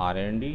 =R&D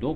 2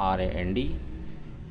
R&D،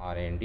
=R&D،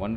1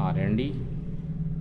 =R&D۔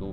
2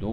2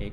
1